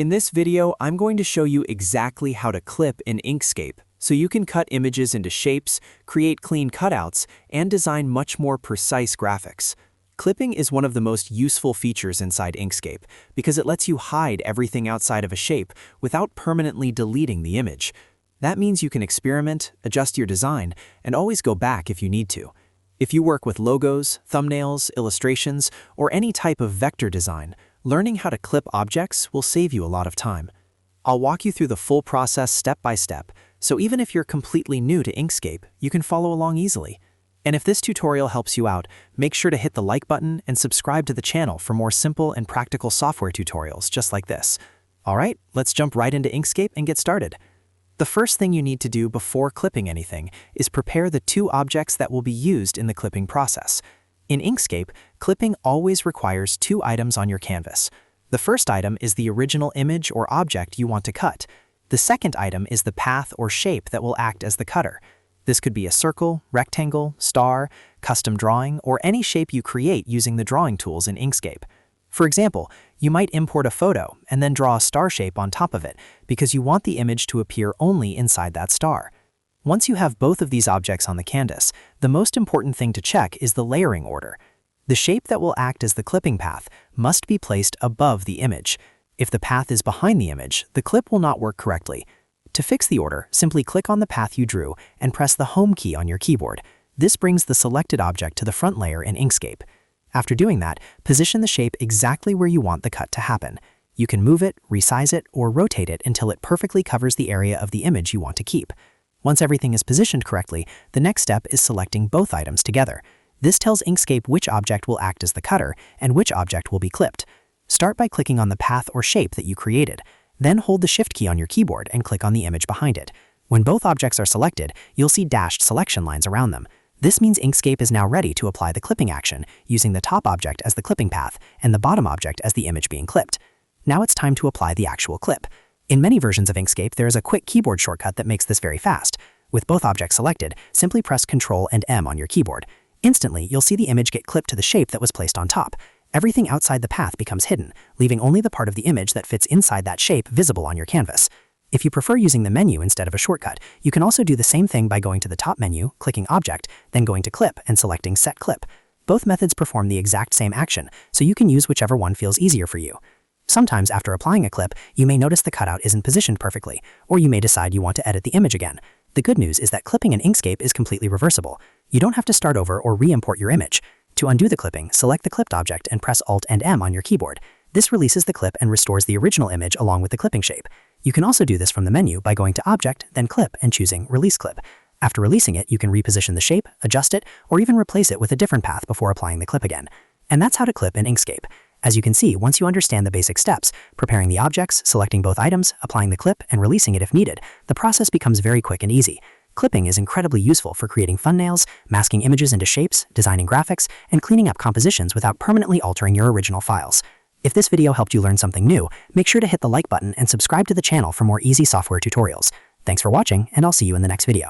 In this video, I'm going to show you exactly how to clip in Inkscape, so you can cut images into shapes, create clean cutouts, and design much more precise graphics. Clipping is one of the most useful features inside Inkscape because it lets you hide everything outside of a shape without permanently deleting the image. That means you can experiment, adjust your design, and always go back if you need to. If you work with logos, thumbnails, illustrations, or any type of vector design, learning how to clip objects will save you a lot of time. I'll walk you through the full process step by step, so even if you're completely new to Inkscape, you can follow along easily. And if this tutorial helps you out, make sure to hit the like button and subscribe to the channel for more simple and practical software tutorials just like this. Alright, let's jump right into Inkscape and get started. The first thing you need to do before clipping anything is prepare the two objects that will be used in the clipping process. In Inkscape, clipping always requires two items on your canvas. The first item is the original image or object you want to cut. The second item is the path or shape that will act as the cutter. This could be a circle, rectangle, star, custom drawing, or any shape you create using the drawing tools in Inkscape. For example, you might import a photo and then draw a star shape on top of it because you want the image to appear only inside that star. Once you have both of these objects on the canvas, the most important thing to check is the layering order. The shape that will act as the clipping path must be placed above the image. If the path is behind the image, the clip will not work correctly. To fix the order, simply click on the path you drew and press the Home key on your keyboard. This brings the selected object to the front layer in Inkscape. After doing that, position the shape exactly where you want the cut to happen. You can move it, resize it, or rotate it until it perfectly covers the area of the image you want to keep. Once everything is positioned correctly, the next step is selecting both items together. This tells Inkscape which object will act as the cutter and which object will be clipped. Start by clicking on the path or shape that you created. Then hold the Shift key on your keyboard and click on the image behind it. When both objects are selected, you'll see dashed selection lines around them. This means Inkscape is now ready to apply the clipping action, using the top object as the clipping path and the bottom object as the image being clipped. Now it's time to apply the actual clip. In many versions of Inkscape, there is a quick keyboard shortcut that makes this very fast. With both objects selected, simply press Ctrl and M on your keyboard. Instantly, you'll see the image get clipped to the shape that was placed on top. Everything outside the path becomes hidden, leaving only the part of the image that fits inside that shape visible on your canvas. If you prefer using the menu instead of a shortcut, you can also do the same thing by going to the top menu, clicking Object, then going to Clip and selecting Set Clip. Both methods perform the exact same action, so you can use whichever one feels easier for you. Sometimes after applying a clip, you may notice the cutout isn't positioned perfectly, or you may decide you want to edit the image again. The good news is that clipping in Inkscape is completely reversible. You don't have to start over or re-import your image. To undo the clipping, select the clipped object and press Alt and M on your keyboard. This releases the clip and restores the original image along with the clipping shape. You can also do this from the menu by going to Object, then Clip, and choosing Release Clip. After releasing it, you can reposition the shape, adjust it, or even replace it with a different path before applying the clip again. And that's how to clip in Inkscape. As you can see, once you understand the basic steps, preparing the objects, selecting both items, applying the clip, and releasing it if needed, the process becomes very quick and easy. Clipping is incredibly useful for creating thumbnails, masking images into shapes, designing graphics, and cleaning up compositions without permanently altering your original files. If this video helped you learn something new, make sure to hit the like button and subscribe to the channel for more easy software tutorials. Thanks for watching, and I'll see you in the next video.